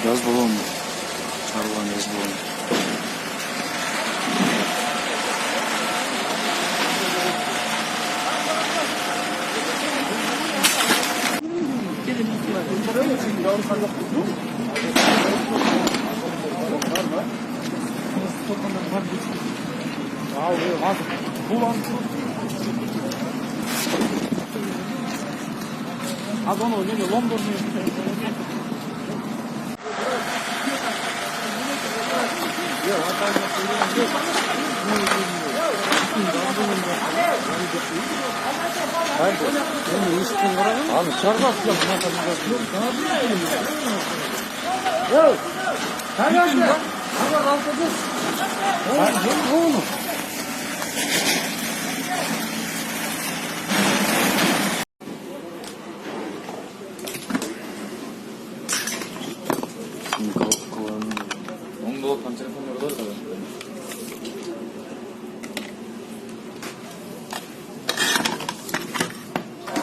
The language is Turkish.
gaz balonu. Çarılan gaz balonu. Adam oluyor, London'da abi çarpmaz ya. Yok. Sen yaşa. Allah razı olsun. Oğlum. Şimdi kovanın... Onun da o pançerin konuları var da.